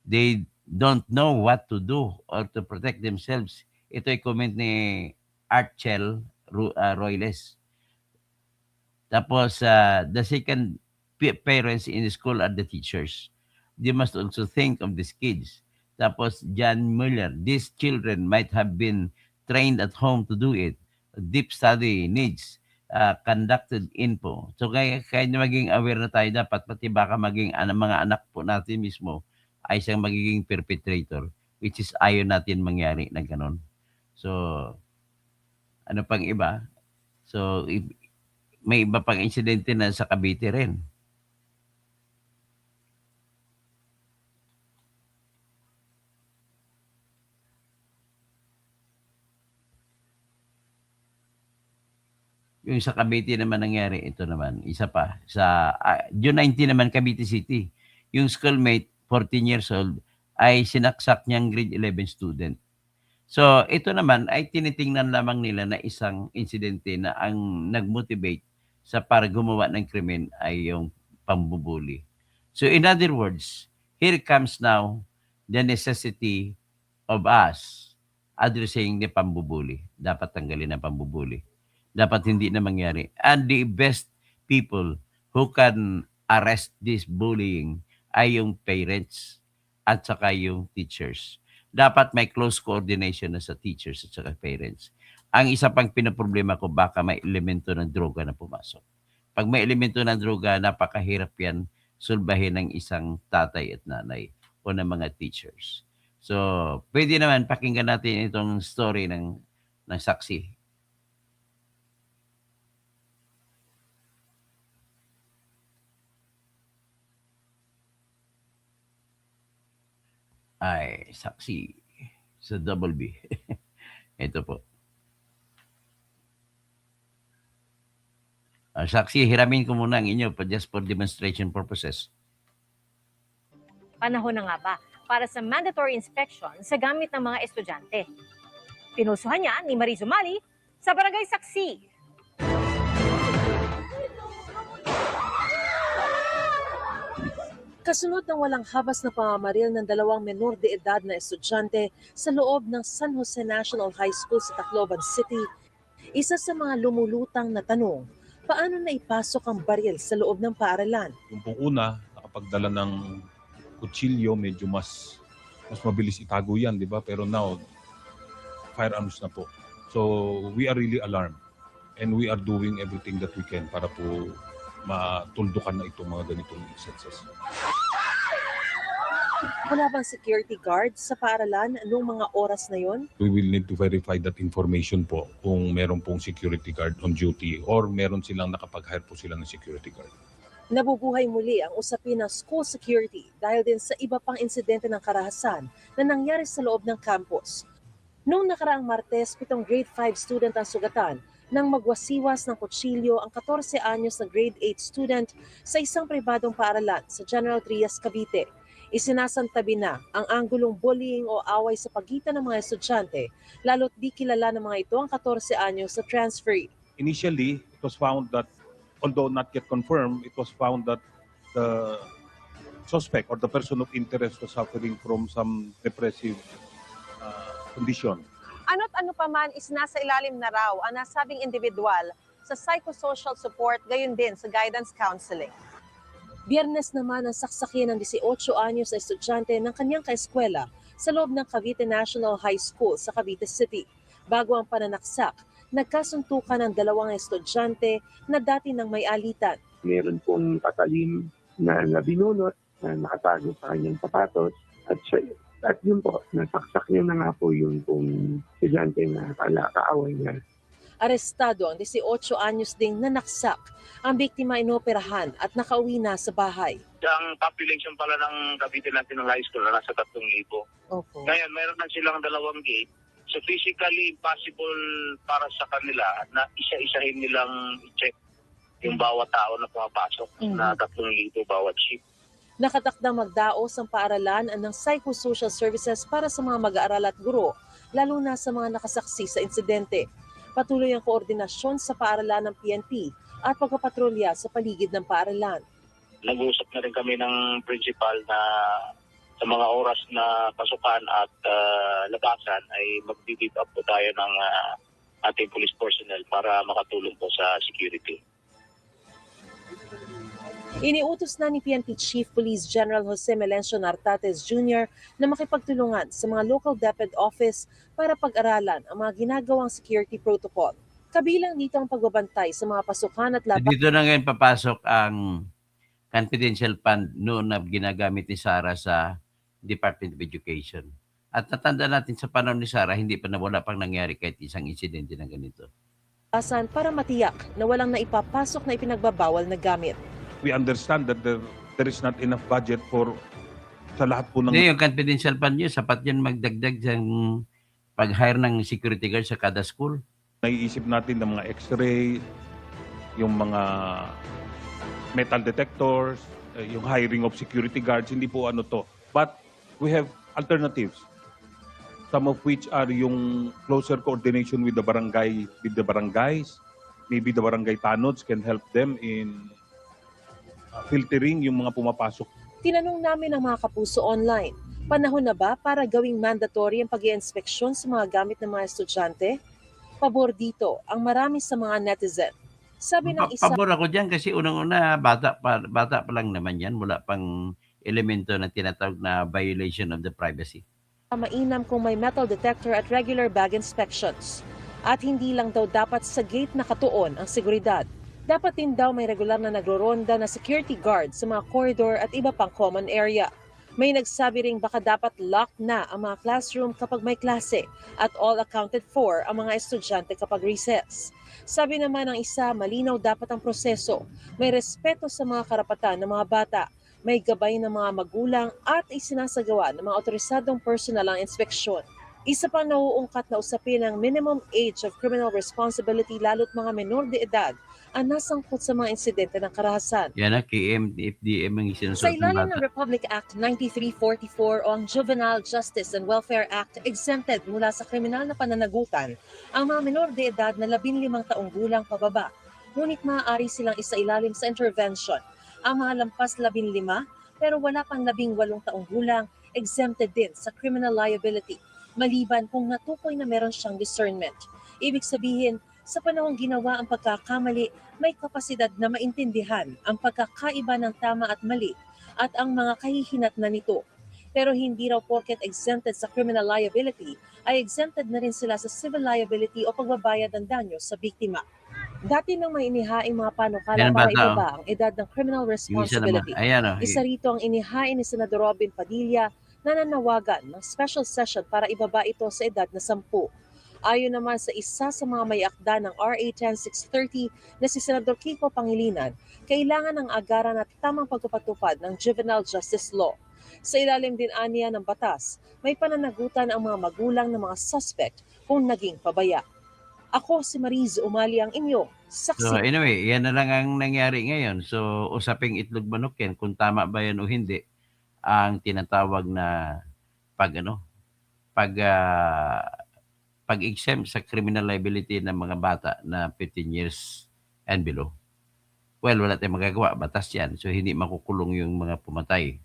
They don't know what to do or to protect themselves. Ito ay comment ni Archel Royles. Tapos, the second parents in the school are the teachers. They must also think of these kids. Tapos, John Mueller, these children might have been trained at home to do it. Deep study needs conducted info. So, kaya maging aware na tayo dapat, pati baka maging mga anak po natin mismo ay siyang magiging perpetrator, which is ayaw natin mangyari na ganun. So, ano pang iba? So, may iba pang insidente na sa Cavite rin. Yung sa Cavite naman nangyari, ito naman, isa pa. Sa June 19 naman, Cavite City. Yung schoolmate, 14 years old, ay sinaksak niyang grade 11 student. So, ito naman ay tinitingnan lamang nila na isang insidente na ang nag-motivate sa para gumawa ng krimen ay yung pambubuli. So, in other words, here comes now the necessity of us addressing the pambubuli. Dapat tanggalin ang pambubuli. Dapat hindi na mangyari. And the best people who can arrest this bullying ay yung parents at saka yung teachers. Dapat may close coordination na sa teachers at saka parents. Ang isa pang pinaproblema ko, baka may elemento ng droga na pumasok. Pag may elemento ng droga, napakahirap yan sulbahin ng isang tatay at nanay o ng mga teachers. So, pwede naman pakinggan natin itong story ng saksi. Ay, saksi sa Double B. Ito po. Saksi, hiramin ko muna ang inyo just for demonstration purposes. Panahon na nga ba para sa mandatory inspection sa gamit ng mga estudyante? Pinusuhan niya ni Marie Zumali sa Barangay Saksi. Kasunod ng walang habas na pamamaril ng dalawang menor de edad na estudyante sa loob ng San Jose National High School sa Tacloban City, isa sa mga lumulutang na tanong, paano naipasok ang baril sa loob ng paaralan? Yung pong una, nakapagdala ng kutsilyo, medyo mas mabilis itago yan, di ba? Pero now, firearms na po. So, we are really alarmed. And we are doing everything that we can para po matuldukan na itong mga ganitong instances. Wala bang security guard sa paaralan noong mga oras na yon? We will need to verify that information po kung meron pong security guard on duty or meron silang nakapag-hire po sila ng security guard. Nabubuhay muli ang usapin ng school security dahil din sa iba pang insidente ng karahasan na nangyari sa loob ng campus. Noong nakaraang Martes, 7 grade 5 student ang sugatan nang magwasiwas ng kutsilyo ang 14 anyos na grade 8 student sa isang pribadong paaralan sa General Trias, Cavite. Isinasantabi na ang anggulong bullying o away sa pagitan ng mga estudyante, lalo't di kilala ng mga ito ang 14 anyos sa transferee. Initially, it was found that, although not yet confirmed, it was found that the suspect or the person of interest was suffering from some depressive condition. Ano't ano pa man is nasa ilalim na raw ang nasabing individual sa psychosocial support, gayon din sa guidance counseling. Biyernes naman ang saksakin ng 18 anyos na estudyante ng kanyang kaeskwela sa loob ng Cavite National High School sa Cavite City. Bago ang pananaksak, nagkasuntukan ng dalawang estudyante na dati nang may alitan. Meron pong patalim na binunot na nakatago sa kanyang sapatos at yun po, nasaksak niya na nga po yung pong estudyante na kaaway niya. Arestado ang 18 anyos ding nanaksak. Ang biktima inoperahan at nakauwi na sa bahay. Ang population pala ng Cavite National High School na nasa 3,000. Opo. Ngayon, meron na silang 2 gate. So physically impossible para sa kanila na isa-isahin nilang i-check yung bawat tao na pumapasok na 3,000 bawat shift. Nakatakdang magdaos ang paaralan ng psychosocial services para sa mga mag-aaral at guro, lalo na sa mga nakasaksi sa insidente. Patuloy ang koordinasyon sa paaralan ng PNP at pagpapatrolya sa paligid ng paaralan. Nag-uusap na rin kami ng principal na sa mga oras na pasukan at labasan ay mag-beef up po tayo ng ating police personnel para makatulong po sa security. Iniutos na ni PNP Chief Police General Jose Melencio Nartates Jr. na makipagtulungan sa mga local DepEd office para pag-aralan ang mga ginagawang security protocol. Kabilang dito ang pagbabantay sa mga pasukan at labasan. Dito na ngayon papasok ang confidential fund noon na ginagamit ni Sara sa Department of Education. At natanda natin sa panahon ni Sara, hindi pa wala pang nangyari kahit isang insidente na ganito. para matiyak na walang naipapasok na ipinagbabawal na gamit. We understand that there is not enough budget for sa lahat po ng Hindi, yung confidential fund nyo, sapat yan magdagdag sa pag-hire ng security guard sa kada school. naiisip natin ng mga x-ray, yung mga metal detectors, yung hiring of security guards, hindi po ano to. But we have alternatives. Some of which are yung closer coordination with the barangays. Maybe the barangay tanods can help them in filtering yung mga pumapasok. Tinanong namin ang mga kapuso online, panahon na ba para gawing mandatory ang pag-iinspeksyon sa mga gamit ng mga estudyante? Pabor dito ang marami sa mga netizen. Sabi ng isa, Pabor ako dyan kasi unang-una, bata pa lang naman yan. Wala pang elemento na tinatawag na violation of the privacy. mainam kung may metal detector at regular bag inspections. At hindi lang daw dapat sa gate nakatuon ang seguridad. Dapat din daw may regular na nagro-ronda na security guard sa mga corridor at iba pang common area. May nagsabi ring baka dapat locked na ang mga classroom kapag may klase at all accounted for ang mga estudyante kapag recess. Sabi naman ng isa, malinaw dapat ang proseso. May respeto sa mga karapatan ng mga bata. May gabay ng mga magulang at isinasagawa ng mga otorisadong personal ang inspeksyon. Isa pang nauungkat na usapin ang minimum age of criminal responsibility lalo't mga menor de edad ang nasangkot sa mga insidente ng karahasan. Yan na, KM, FDM ang Sa isinusunod ng ilalim bata. ng Republic Act 9344 o ang Juvenile Justice and Welfare Act, exempted mula sa kriminal na pananagutan ang mga menor de edad na 15 taong gulang pababa. Ngunit maaari silang isailalim sa intervention. Ang mga lampas 15 pero wala pang 18 taong gulang, exempted din sa criminal liability, maliban kung natukoy na meron siyang discernment. Ibig sabihin, sa panahong ginawa ang pagkakamali, may kapasidad na maintindihan ang pagkakaiba ng tama at mali at ang mga kahihinatnan nito. Pero hindi raw porket exempted sa criminal liability, ay exempted na rin sila sa civil liability o pagbabayad ng danyo sa biktima. Dati nang may inihaing mga panukala Yan ang para bata, ibaba ang edad ng criminal Yung isa naman, responsibility. ayan o. Isa rito ang inihain ni Senador Robin Padilla na nanawagan ng special session para ibaba ito sa edad na 10. Ayon naman sa isa sa mga may akda ng RA 10630 na si Senador Kiko Pangilinan, kailangan ng agaran at tamang pagpapatupad ng juvenile justice law. Sa ilalim din aniya ng batas, may pananagutan ang mga magulang ng mga suspect kung naging pabaya. Ako si Mariz Umali ang inyong So saksi. anyway, yan na lang ang nangyari ngayon. So usaping itlog manok yan, kung tama ba yan o hindi, ang tinatawag na pag-exempt sa criminal liability ng mga bata na 15 years and below. Well, wala tayong magagawa. Batas yan. So hindi makukulong yung mga pumatay.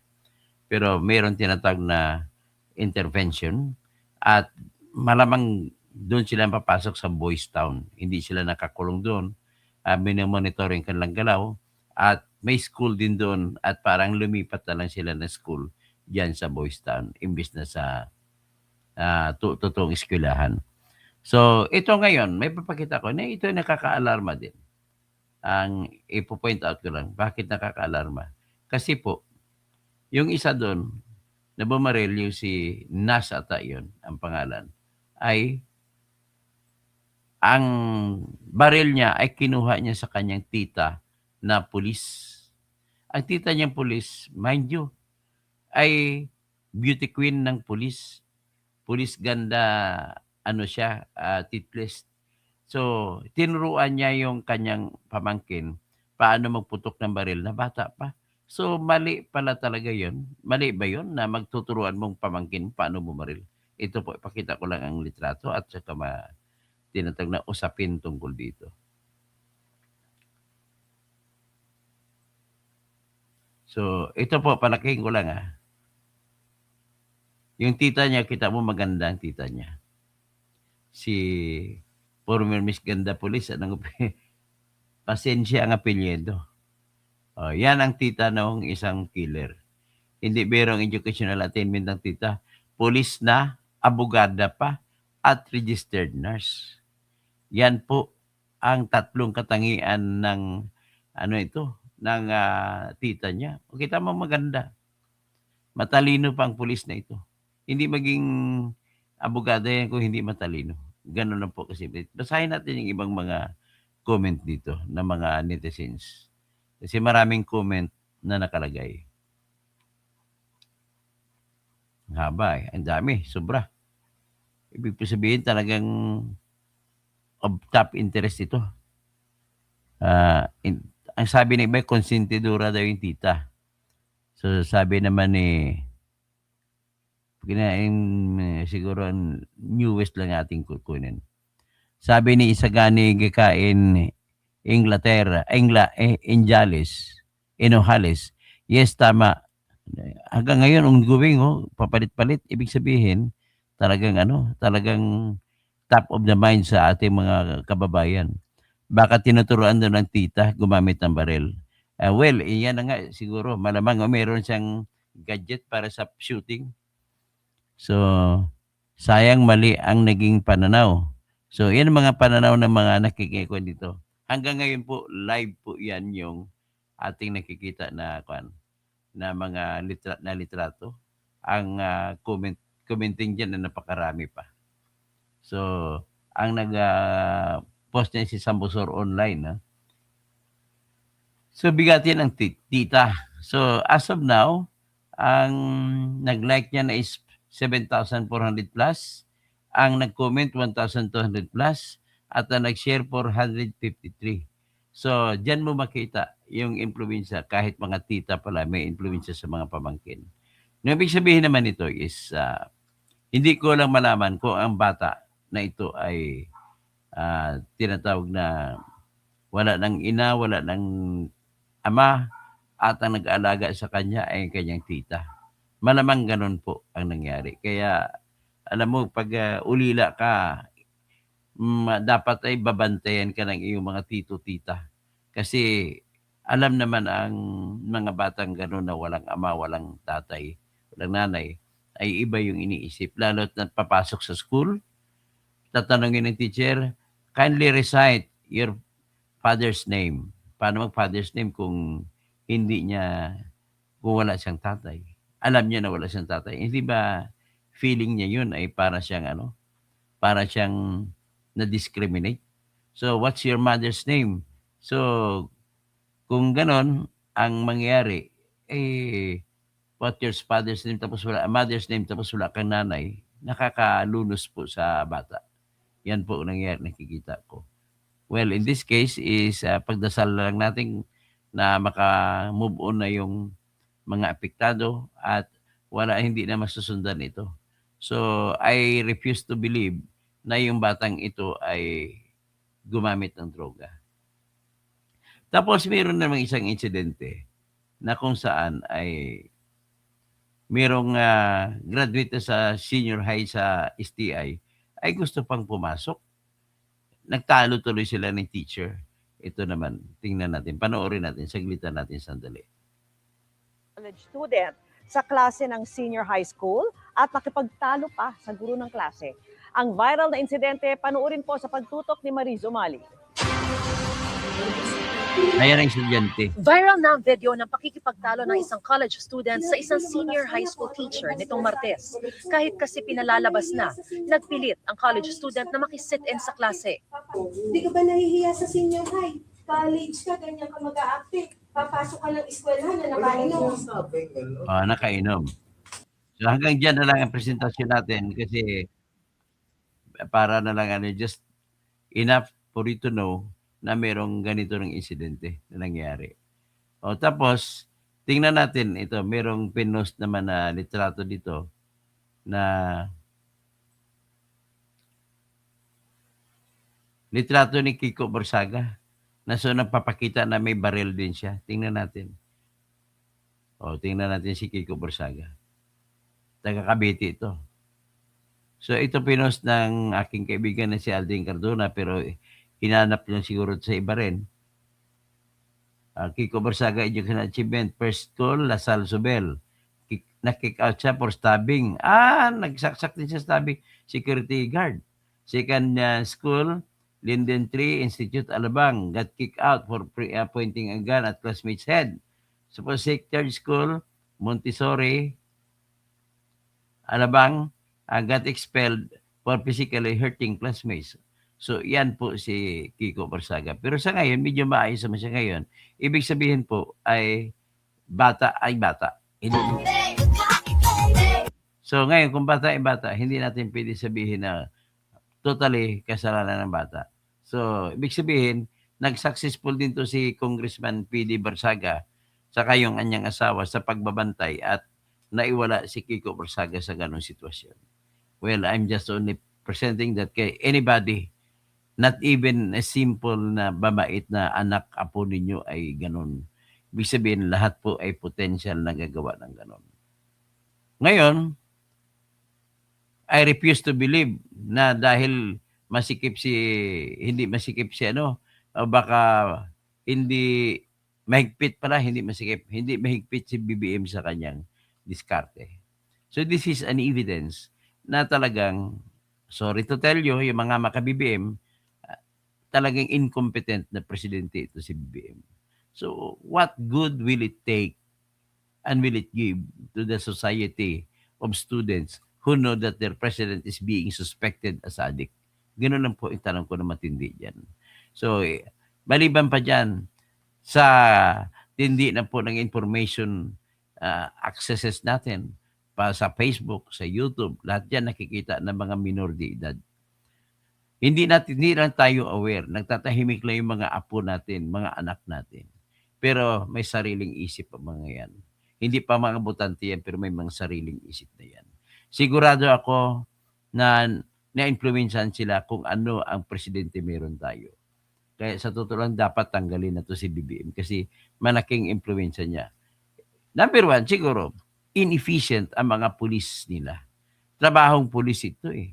Pero mayroon tinatawag na intervention at malamang doon sila papasok sa Boys Town. Hindi sila nakakulong doon. Minimonitoring kanilang galaw at may school din doon at parang lumipat na lang sila na school diyan sa Boys Town imbis na sa totoong eskwelahan. So ito ngayon, may papakita ko na ito ay nakaka-alarma din. Ang ipo-point out ko lang, bakit nakaka-alarma? Kasi po, yung isa doon, na bumaril yung si Nas ata yun, ang pangalan, ay ang baril niya ay kinuha niya sa kanyang tita na pulis. Ang tita niyang pulis, mind you, ay beauty queen ng pulis. Pulis ganda, siya, titlist. So, tinuruan niya yung kanyang pamangkin paano magputok ng baril na bata pa. So, mali pala talaga yun. Mali ba yun na magtuturuan mong pamangkin paano bumaril? Ito po, ipakita ko lang ang litrato at saka tinatag na usapin tungkol dito. So, ito po, palakihin ko lang Yung tita niya, kita mo maganda ang tita niya. Si former Miss Ganda Police, Pasensya ang apelyido. Yan ang tita ng isang killer. Hindi berong educational attainment ng tita. Police na, abogada pa, at registered nurse. Yan po ang tatlong katangian ng ng tita niya. O kita mo maganda. Matalino pa ang pulis na ito. Hindi maging abogada yan kung hindi matalino. Ganun lang po kasi. Basahin natin yung ibang mga comment dito ng mga netizens. Kasi maraming comment na nakalagay. Ang haba eh. Ang dami. Sobra. Ibig po sabihin talagang of top interest ito. Ang sabi ng iba, konsentidura daw yung tita. So sabi naman ni siguro ang newest lang ating kukunin. Sabi ni Isagani Gikain Injales, Inojales, yes, tama. Hanggang ngayon, ongoing, papalit-palit. Ibig sabihin, talagang top of the mind sa ating mga kababayan. Baka tinuturuan doon ng tita gumamit ng barel. Well, yan na nga, siguro, malamang meron siyang gadget para sa shooting. So, sayang mali ang naging pananaw. So, yan ang mga pananaw ng mga nakikikuan dito. Hanggang ngayon po, live po yan yung ating nakikita na mga litrato. Ang commenting dyan na napakarami pa. So, ang post niya si Sambusor online. So, bigatin ang tita. So, as of now, ang nag-like niya na is 7,400 plus, ang nag-comment 1,200 plus, at ang nag-share 453. So, dyan mo makita yung influensya, kahit mga tita pala, may influensya sa mga pamangkin. Yung ibig sabihin naman ito is, hindi ko lang malaman kung ang bata na ito ay tinatawag na wala ng ina, wala ng ama, at ang nag-aalaga sa kanya ay kanyang tita. Malamang ganun po ang nangyari. Kaya, alam mo, pag ulila ka, dapat ay babantayan ka ng iyong mga tito-tita. Kasi, alam naman ang mga batang ganun na walang ama, walang tatay, walang nanay, ay iba yung iniisip. Lalo na papasok sa school, tatanungin ng teacher, kindly recite your father's name. Paano mag-father's name kung wala siyang tatay? Alam niya na wala siyang tatay. Hindi ba feeling niya yun ay para siyang na-discriminate? So, what's your mother's name? So, kung ganon ang mangyari, what's your father's name tapos wala, mother's name tapos wala kang nanay, nakakalunos po sa bata. Yan po nangyari, nakikita ko. Well, in this case is pagdasal lang natin na maka-move on na yung mga apektado at hindi na masusundan ito. So, I refuse to believe na yung batang ito ay gumamit ng droga. Tapos, mayroon namang isang insidente na kung saan ay mayroong graduate sa senior high sa STI ay gusto pang pumasok. Nagtalo tuloy sila ng teacher. Ito naman, tingnan natin, panoorin natin, saglitan natin sandali. College student sa klase ng senior high school at nakipagtalo pa sa guro ng klase. Ang viral na insidente, panoorin po sa pagtutok ni Mariz Umali. Ayan ang estudyante. Viral na ang video ng pakikipagtalo ng isang college student sa isang senior high school teacher nitong Martes. Kahit kasi pinalalabas na, nagpilit ang college student na makisit-in sa klase. Hindi ka ba nahihiya sa senior high? College ka, ganyan ka mag-a-active. Papasok ka ng eskwelahan na nakainom. Nakainom. So hanggang dyan na lang ang presentasyon natin kasi para na lang just enough for you to know na merong ganito ng insidente na nangyari. Tapos, tingnan natin ito, merong pinost naman na litrato dito na litrato ni Kiko Barsaga na so nagpapakita na may baril din siya. Tingnan natin. Tingnan natin si Kiko Barsaga. Taga Cavite ito. So ito pinost ng aking kaibigan na si Aldrin Cardona pero hinanap niya siguro sa iba rin. Kiko Barsaga Education Achievement, First School, Lasal Subel. Na-kick out siya for stabbing. Nagsaksak din siya stabbing. Security guard. Second school, Linden Tree Institute, Alabang. Got kicked out for pointing a gun at classmate's head. Suppose third school, Montessori, Alabang, got expelled for physically hurting classmates. So, yan po si Kiko Barsaga. Pero sa ngayon, medyo maayos naman siya ngayon. Ibig sabihin po ay bata ay bata. So, ngayon, kung bata ay bata, hindi natin pwede sabihin na totally kasalanan ng bata. So, ibig sabihin, nag-successful din to si Congressman P.D. Barsaga saka yung anyang asawa sa pagbabantay at naiwala si Kiko Barsaga sa ganong sitwasyon. Well, I'm just only presenting that kay anybody, not even a simple na babait na anak apo ninyo ay ganon. Ibig sabihin, lahat po ay potential na gagawa ng ganon. Ngayon, I refuse to believe na dahil hindi masikip si o baka hindi mahigpit pala, hindi mahigpit si BBM sa kanyang diskarte. So this is an evidence na talagang, sorry to tell you, yung mga maka-BBM, talagang incompetent na presidente ito si BBM. So what good will it take and will it give to the society of students who know that their president is being suspected as addict? Ganoon lang po yung tanong ko na matindi dyan. So, maliban pa dyan, sa tindi na po ng information accesses natin, pa sa Facebook, sa YouTube, lahat yan nakikita ng mga minor de edad. Hindi lang tayo aware. Nagtatahimik lang yung mga apo natin, mga anak natin. Pero may sariling isip ang mga yan. Hindi pa mga butante yan, pero may mga sariling isip na yan. Sigurado ako na na-influensyahan sila kung ano ang presidente meron tayo. Kaya sa totoo lang, dapat tanggalin na to si BBM kasi malaking influensya niya. Number one, siguro, inefficient ang mga pulis nila. Trabahong pulis ito eh.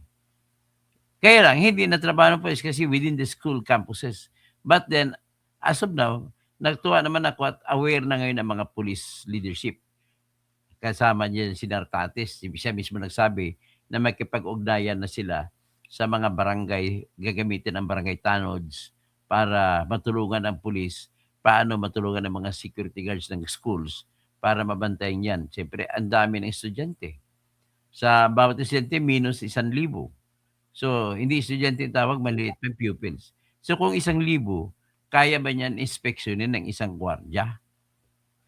Kaya lang, hindi na trabaho ng pulis kasi within the school campuses. But then, as of now, nagtuwa naman ako at aware na ngayon ang mga police leadership. Kasama niya si Nartates. Siya mismo nagsabi na makipag-ugnayan na sila sa mga barangay, gagamitin ang barangay tanods para matulungan ang pulis, paano matulungan ang mga security guards ng schools para mabantayan yan. Siyempre, ang dami ng estudyante. Sa bawat estudyante, minus 1,000. So, hindi estudyante yung tawag, maliit ng pupils. So, kung 1,000, kaya ba niyan inspeksyonin ng isang gwardiya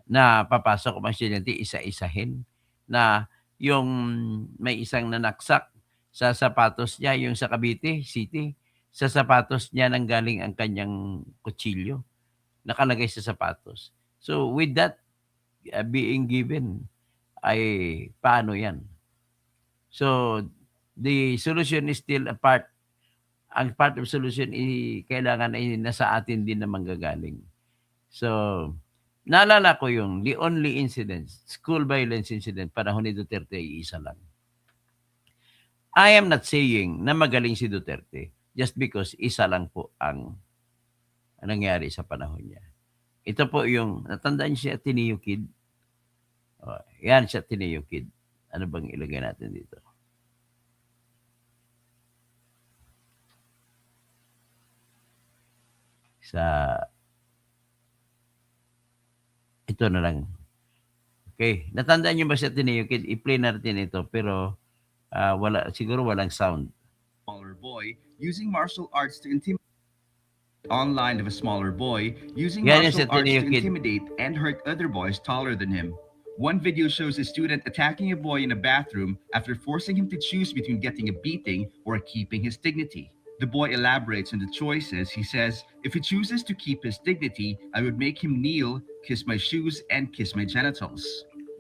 na papasok ang estudyante, isa-isahin na yung may isang nanaksak sa sapatos niya, yung sa Cavite City, sa sapatos niya nang galing ang kanyang kutsilyo, nakalagay sa sapatos. So with that being given, ay paano yan? So the solution is still a part. Ang part of solution kailangan ay nasa atin din na manggagaling. So, naalala ko yung the only incident, school violence incident, panahon ni Duterte ay isa lang. I am not saying na magaling si Duterte just because isa lang po ang nangyari sa panahon niya. Ito po yung, natandaan siya Ateneo Kid. Oh, yan siya Ateneo Kid. Ano bang ilagay natin dito? Ito na lang. Okay. Natandaan niyo ba si Ateneo Kid? I-play natin ito pero siguro walang sound. Smaller boy using martial arts to intimidate online of a smaller boy using martial arts to intimidate and hurt other boys taller than him. One video shows a student attacking a boy in a bathroom after forcing him to choose between getting a beating or keeping his dignity. The boy elaborates on the choices. He says, if he chooses to keep his dignity, I would make him kneel, kiss my shoes, and kiss my genitals.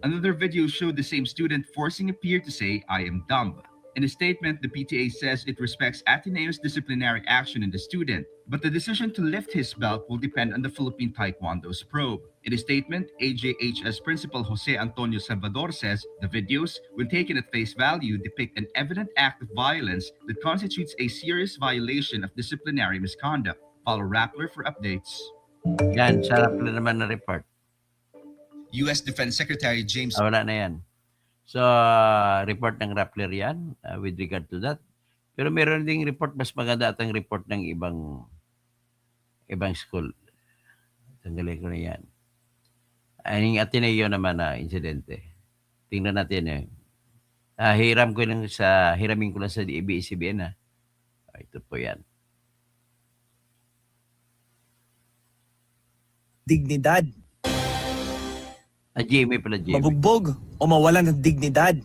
Another video showed the same student forcing a peer to say, I am dumb. In a statement, the PTA says it respects Ateneo's disciplinary action in the student, but the decision to lift his belt will depend on the Philippine Taekwondo's probe. In a statement, AJHS Principal Jose Antonio Salvador says the videos, when taken at face value, depict an evident act of violence that constitutes a serious violation of disciplinary misconduct. Follow Rappler for updates. Yan, sa Rappler naman na report. U.S. Defense Secretary James... wala na yan. So, report ng Rappler yan with regard to that. Pero meron ding report, mas maganda at ang report ng ibang school. Tanggalin ko na yan. Ang Ateneo naman na insidente. Tingnan natin hiramin ko lang sa ABS-CBN ha. Ito po yan. Dignidad, Jamie pala, Jamie. mabugbog o mawalan ng dignidad.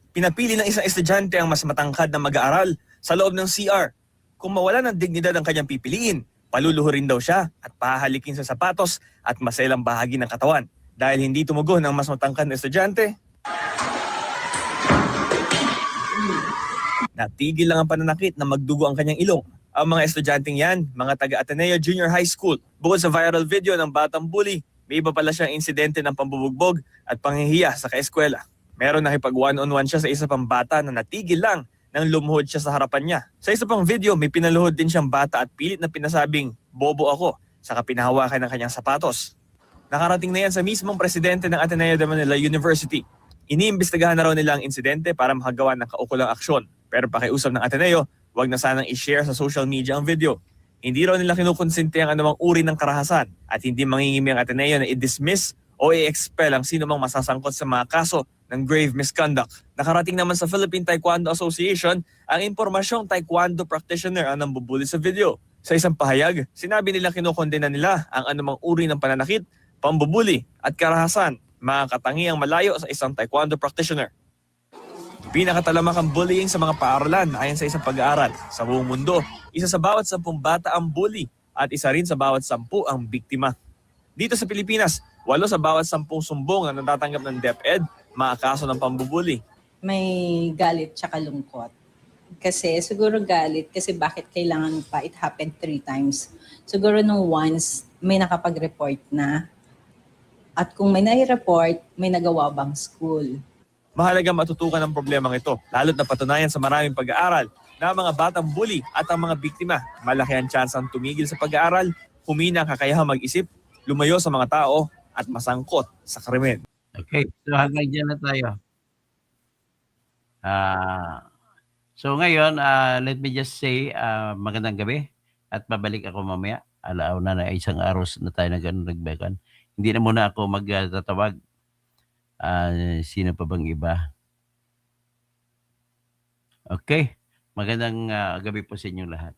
Pinapili ng isang estudyante ang mas matangkad na mag-aaral sa loob ng CR. Kung mawalan ng dignidad ang kanyang pipiliin, paluluhurin daw siya at pahalikin sa sapatos at maselang bahagi ng katawan. Dahil hindi tumugon ng mas matangkad na estudyante, natigil lang ang pananakit na magdugo ang kanyang ilong. Ang mga estudyanteng yan, mga taga-Ateneo Junior High School. Bukod sa viral video ng batang bully, may iba pala siyang insidente ng pambubugbog at panghihiya sa kaeskwela. Meron nakipag one-on-one siya sa isa pang bata na natigil lang nang lumuhod siya sa harapan niya. Sa isa pang video, may pinaluhod din siyang bata at pilit na pinasabing, "Bobo ako," saka pinahawakan ng kanyang sapatos. Nakarating na yan sa mismong presidente ng Ateneo de Manila University. Iniimbestigahan na raw nila ang insidente para makagawa ng kaukulang aksyon. Pero pakiusap ng Ateneo, wag na sanang i-share sa social media ang video. Hindi raw nila kinukonsente ang anumang uri ng karahasan at hindi mangingimi ang Ateneo na i-dismiss o i-expel ang sino mang masasangkot sa mga kaso ng grave misconduct. Nakarating naman sa Philippine Taekwondo Association ang impormasyong taekwondo practitioner ang nambubuli sa video. Sa isang pahayag, sinabi nila kinukondena nila ang anumang uri ng pananakit, pambubuli at karahasan, mga katangiang malayo sa isang taekwondo practitioner. Pinakatalamak ang bullying sa mga paaralan ayon sa isang pag-aaral. Sa buong mundo, isa sa bawat 10 bata ang bully at isa rin sa bawat 10 ang biktima. Dito sa Pilipinas, 8 sa bawat 10 sumbong na natatanggap ng DepEd mga kaso ng pambubuli. May galit tsaka lungkot. Kasi siguro galit kasi bakit kailangan pa, it happened 3 times. Siguro nung once may nakapag-report na at kung may nai-report, may nagawa bang school. Mahalaga matutukan ang problemang ito, lalo't napatunayan sa maraming pag-aaral na ang mga batang bully at ang mga biktima, malaki ang tsansang tumigil sa pag-aaral, humina ang kakayahang mag-isip, lumayo sa mga tao at masangkot sa krimen. Okay, so hanggang dyan na tayo. So ngayon, let me just say magandang gabi at babalik ako mamaya. Alauna na isang araw na tayo nagbekan. Hindi na muna ako magtatawag. Sino pa bang iba? Okay, magandang gabi po sa inyong lahat.